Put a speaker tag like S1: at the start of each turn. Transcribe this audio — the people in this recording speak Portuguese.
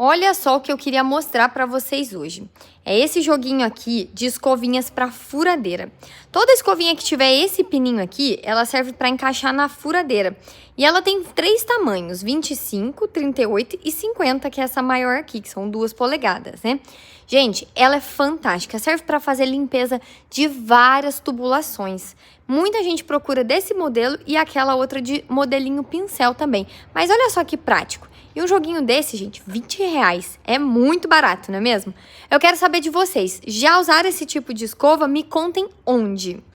S1: Olha só o que eu queria mostrar para vocês hoje. É esse joguinho aqui de escovinhas para furadeira. Toda escovinha que tiver esse pininho aqui, ela serve para encaixar na furadeira. E ela tem 3 tamanhos, 25, 38 e 50, que é essa maior aqui, que são 2 polegadas, né? Gente, ela é fantástica, serve para fazer limpeza de várias tubulações. Muita gente procura desse modelo e aquela outra de modelinho pincel também. Mas olha só que prático. E um joguinho desse, gente, R$20. É muito barato, não é mesmo? Eu quero saber de vocês. Já usaram esse tipo de escova? Me contem onde.